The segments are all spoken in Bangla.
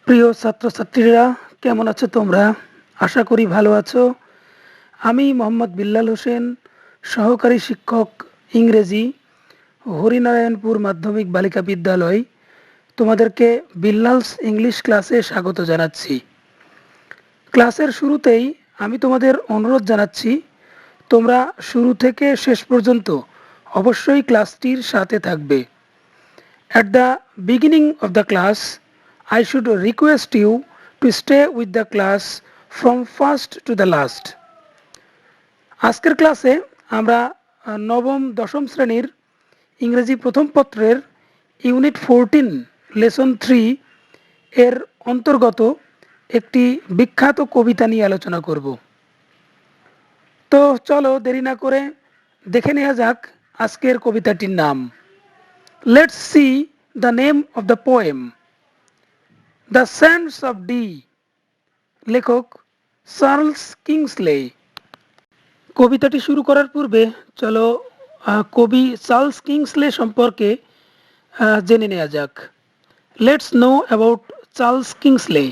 প্রিয় ছাত্রছাত্রীরা, কেমন আছো তোমরা? আশা করি ভালো আছো। আমি মোহাম্মদ বিল্লাল হোসেন, সহকারী শিক্ষক ইংরেজি, হরিনারায়ণপুর মাধ্যমিক বালিকা বিদ্যালয়। তোমাদেরকে বিল্লালস ইংলিশ ক্লাসে স্বাগত জানাচ্ছি। ক্লাসের শুরুতেই আমি তোমাদের অনুরোধ জানাচ্ছি, তোমরা শুরু থেকে শেষ পর্যন্ত অবশ্যই ক্লাসটির সাথে থাকবে। At the beginning of the class, I should request you to stay with the class from first to the last. আজকের ক্লাসে আমরা নবম দশম শ্রেণীর ইংরেজি প্রথম পত্রের ইউনিট 14 লেসন 3 এর অন্তর্গত একটি বিখ্যাত কবিতা নিয়ে আলোচনা করব। তো চলো দেরি না করে দেখে নেওয়া যাক আজকের কবিতাটির নাম। Let's see the name of the poem. The Sands of Dee, লেখক চার্লস কিংসলে। কবিতাটি শুরু করার পূর্বে চলো কবি চার্লস কিংসলে সম্পর্কে জেনে নেওয়া যাক। Let's know about Charles Kingsley.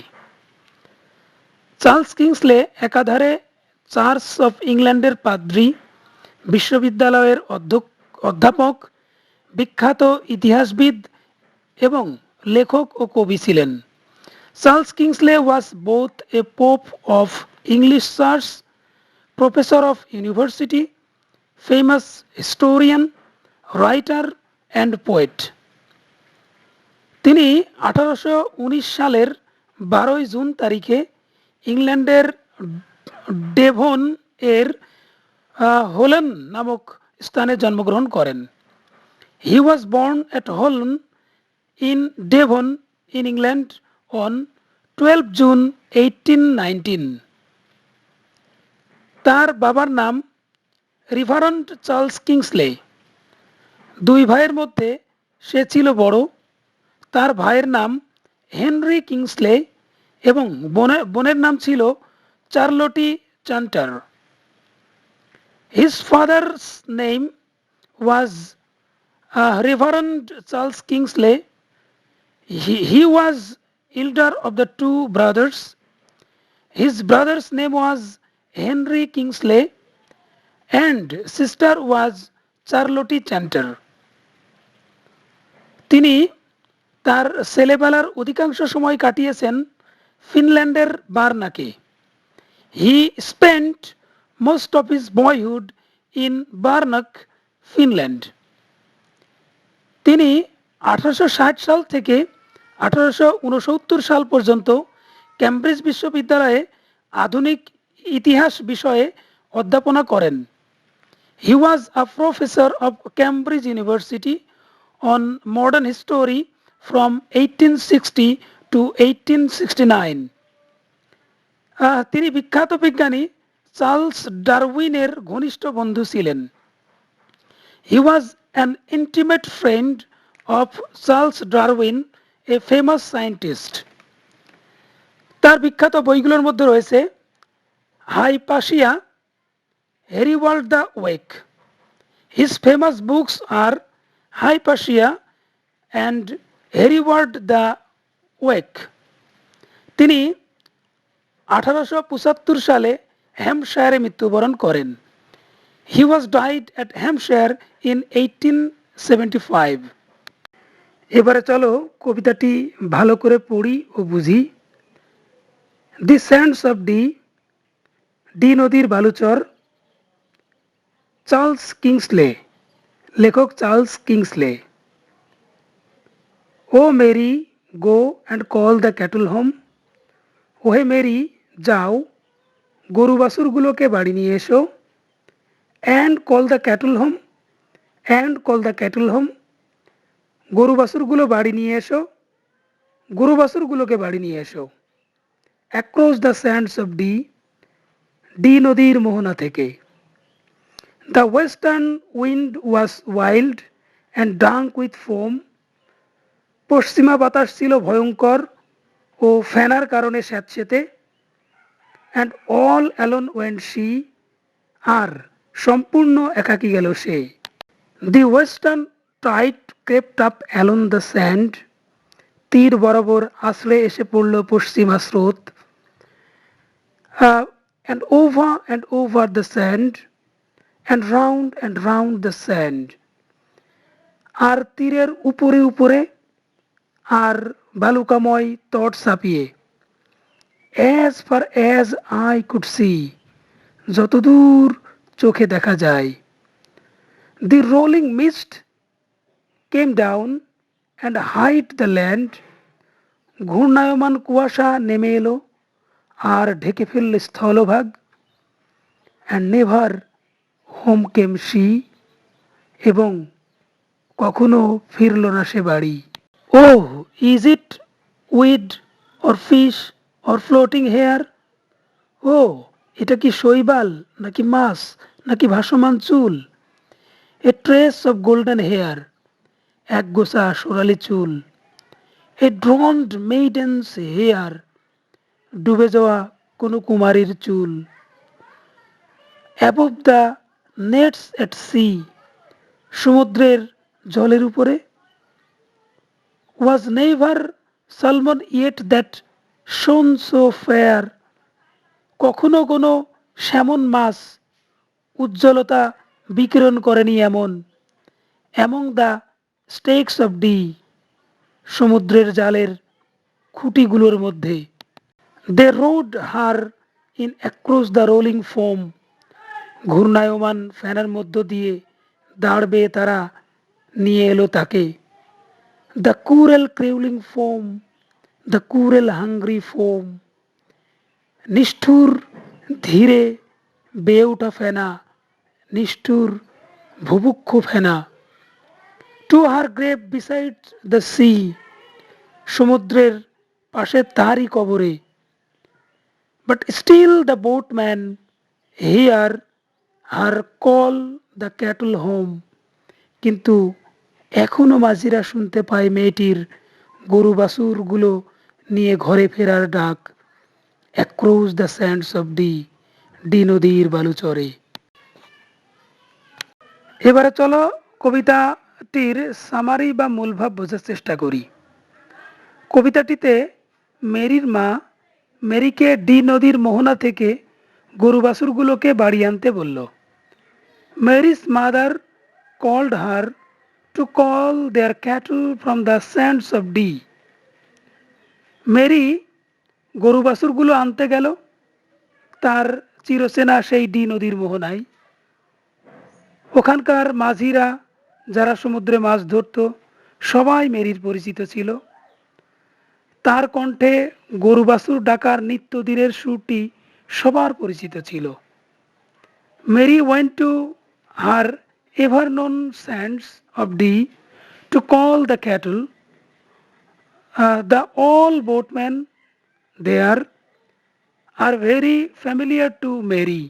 Charles Kingsley একাধারে চার্চ অফ ইংল্যান্ডের পাদ্রী, বিশ্ববিদ্যালয়ের অধ্যাপক, বিখ্যাত ইতিহাসবিদ এবং লেখক ও কবি ছিলেন। Charles Kingsley was both a Pope of English Church, professor of university, famous historian, writer and poet. তিনি 1819 সালের 12 জুন তারিখে ইংল্যান্ডের ডেভন এর হোলন নামক স্থানে জন্মগ্রহণ করেন। He was born at Holne in Devon in England on 12 June 1819. তার বাবার নাম রেভারেন্ড চার্লস কিংসলে। দুই ভাইয়ের মধ্যে সে ছিল বড়। তার ভাইয়ের নাম হেনরি কিংসলে এবং বোনের নাম ছিল চার্লটি চান্টার। His father's name was Reverend Charles Kingsley. He was elder of the two brothers. His brother's name was Henry Kingsley and sister was Charlotte Chanter. তিনি তার ছেলেবেলার অধিকাংশ সময় কাটিয়েছেন ফিনল্যান্ডের বার্নাকে। He spent most of his boyhood in Barnack, Finland. তিনি 1860 সাল থেকে 1869 সাল পর্যন্ত ক্যামব্রিজ বিশ্ববিদ্যালয়ে আধুনিক ইতিহাস বিষয়ে অধ্যাপনা করেন। He was a professor of Cambridge University on modern history from 1860 to 1869. তিনি বিখ্যাত বিজ্ঞানী চার্লস ডারউইনের ঘনিষ্ঠ বন্ধু ছিলেন। He was an intimate friend of Charles Darwin, a famous scientist. তার বিখ্যাত বইগুলোর মধ্যে রয়েছে Hypatia, Hereward the Wake. His famous books are Hypatia and Hereward the Wake. তিনি 1875 সালে হ্যাম্পশায়ারে মৃত্যুবরণ করেন। He was died at Hampshire in 1875. এবারে চলো কবিতাটি ভালো করে পড়ি ও বুঝি। The sands of Dee, Dee নদীর বালুচর। চার্লস কিংসলে, লেখক Charles Kingsley. O Mary, go and call the cattle home. ওহে মেরি, যাও, গরু বাছুরগুলোকে বাড়ি নিয়ে এসো। And call the cattle home, and call the cattle home. গরু বাছুরগুলো বাড়ি নিয়ে এসো, গরু বাছুরগুলোকে বাড়ি নিয়ে এসো। Across the sands of Dee, Dee নদীর মোহনা থেকে। The western wind was wild and dank with foam. পশ্চিমা বাতাস ছিল ভয়ঙ্কর ও ফেনার কারণে স্যাঁতসেঁতে। And all alone went she, আর সম্পূর্ণ একাকী গেল সে। The western tide crept up along the sand, তীর বরাবর আছড়ে এসে পড়ল পশ্চিমা স্রোত। And over the sand, and round the sand. আর তীরের উপরে উপরে আর বালুকাময় তট ছাপিয়ে। As far as I could see, যতদূর চোখে দেখা যায়। The rolling mist came down and hid the land. ঘূর্ণায়মান কুয়াশা নেমে এলো আর ঢেকে ফেলল স্থলভাগ। And never home came she, এবং কখনো ফিরল না সে বাড়ি। Oh, is it weed or fish or floating hair? ও, এটা কি শৈবাল নাকি মাছ নাকি ভাসমান চুল? A trace of golden hair, একগোছা সোনালি চুল। A drowned maiden's hair, ডুবে যাওয়া কোনো কুমারীর চুল। Above the nets at sea, সমুদ্রের জলের উপরে। Was never salmon yet that shone so fair, কখনো কোনো স্যামন মাছ উজ্জ্বলতা বিকিরণ করেনি এমন। Among the stakes of D, সমুদ্রের জালের খুঁটিগুলোর মধ্যে। They rode her in across the rolling foam, ঘূর্ণায়মান ফ্যানের মধ্য দিয়ে দাঁড় বেয়ে তারা নিয়ে এলো তাকে। The cruel crawling foam, the cruel hungry foam, নিষ্ঠুর ধীরে বেয়ে ওঠা ফেনা, নিষ্ঠুর ভুভুক্ষ ফেনা। To her grave beside the sea, সমুদ্রের পাশে তারই কবরে। But still the boatman hear her call the cattle home, কিন্তু এখনো মাঝিরা শুনতে পায় মেয়েটির গরু বাছুরগুলো নিয়ে ঘরে ফেরার ডাক। Across the sands of D নদীর বালুচরে। এবারে চলো কবিতাটির সামারি বা মূলভাব বোঝার চেষ্টা করি। কবিতাটিতে মেরির মা মেরিকে ডি নদীর মোহনা থেকে গরু বাছুরগুলোকে বাড়ি আনতে বলল। Mary's mother called her to call their cattle from the sands of Dee. Mary গরু বাছুরগুলো আনতে গেল তার চিরচেনা সেই ডি নদীর মোহনায়। ওখানকার মাঝিরা যারা সমুদ্রে মাছ ধরত সবাই মেরির পরিচিত ছিল। তার কণ্ঠে গরু বাছুর ডাকার নিত্যদিনের সুরটি সবার পরিচিত ছিল। Mary went to her ever known sands of Dee to call the cattle. The all boatman there are very familiar to Mary.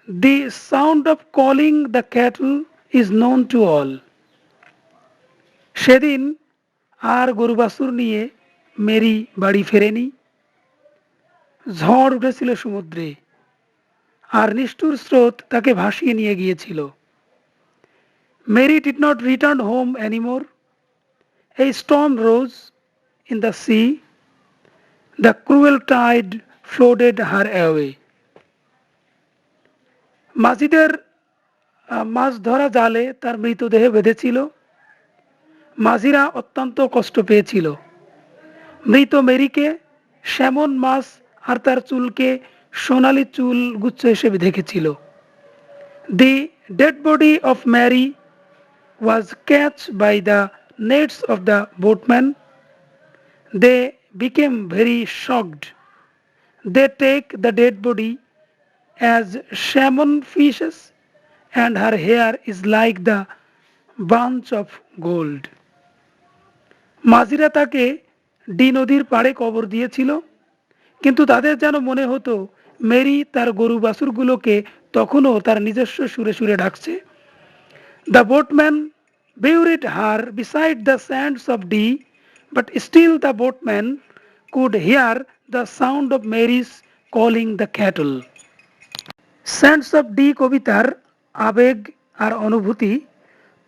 The sound of calling the cattle is known to all. সেদিন আর গরু বাছুর নিয়ে মেরি বাড়ি ফেরেনি। ঝড় উঠেছিল সমুদ্রে আর নিষ্ঠুর স্রোত তাকে ভাসিয়ে নিয়ে গিয়েছিল। Mary did not return home anymore. A storm rose in the sea. The cruel tide floated her away. মাঝিদের মাছ ধরা জালে তার মৃতদেহ বেঁধেছিল। মাঝিরা অত্যন্ত কষ্ট পেয়েছিল। মৃত মেরিকে স্যামন মাছ আর তার চুলকে সোনালি চুল গুচ্ছ হিসেবে দেখেছিল। The dead body of Mary was catched by the nets of the boatmen. They became very shocked. They take the dead body as salmon fishes, and her hair is like the bunch of gold. মাঝিরা তাকে ডি নদীর পাড়ে কবর দিয়েছিল, কিন্তু তাদের যেন মনে হতো মেরি তার গরু বাছুরগুলোকে তখনও তার নিজস্ব সুরে সুরে ডাকছে। The boatman buried her beside the sands of Dee, but still the boatman could hear the sound of Mary's calling the cattle. Sands of D কবিতার আবেগ আর অনুভূতি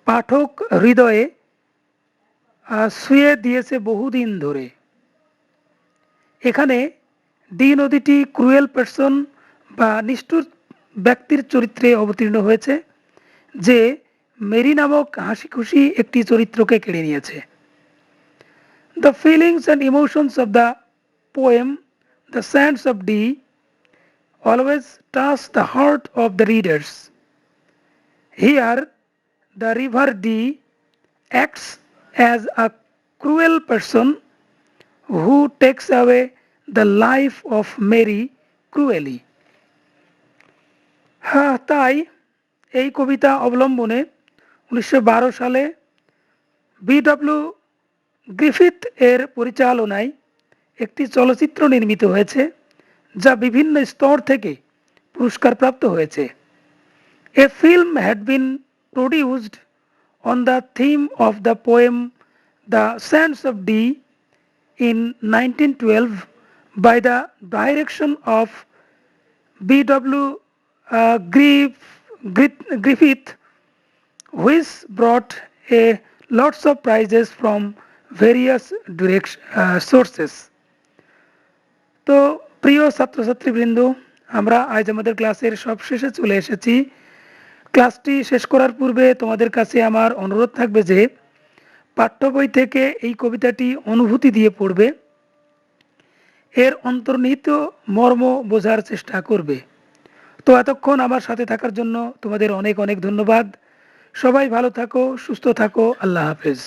পাঠক হৃদয়ে শুয়ে দিয়েছে বহুদিন ধরে। এখানে ডি নদীটি ক্রুয়েল পারসন বা নিষ্ঠুর ব্যক্তির চরিত্রে অবতীর্ণ হয়েছে, যে মেরি নামক হাসিখুশি একটি চরিত্রকে কেড়ে নিয়েছে। The feelings and emotions of the poem the sands of D always touch the heart of the readers. Here, the river Dee acts as a cruel person who takes away the life of Mary cruelly. হ্যাঁ, তাই এই কবিতা অবলম্বনে 1912 সালে বি.ডব্লিউ. গ্রিফিথ এর পরিচালনায় একটি চলচ্চিত্র নির্মিত হয়েছে, যা বিভিন্ন স্তর থেকে পুরস্কারপ্রাপ্ত হয়েছে। A film had been produced on the theme of the poem The Sands of Dee in 1912 by the direction of B.W. Griffith, which brought a lots of prizes from various sources. তো প্রিয় ছাত্রছাত্রীবৃন্দ, আমরা আজ আমাদের ক্লাসের সব শেষে চলে এসেছি। ক্লাসটি শেষ করার পূর্বে তোমাদের কাছে আমার অনুরোধ থাকবে যে পাঠ্য বই থেকে এই কবিতাটি অনুভূতি দিয়ে পড়বে, এর অন্তর্নিহিত মর্ম বোঝার চেষ্টা করবে। তো এতক্ষণ আমার সাথে থাকার জন্য তোমাদের অনেক অনেক ধন্যবাদ। সবাই ভালো থাকো, সুস্থ থাকো। আল্লাহ হাফেজ।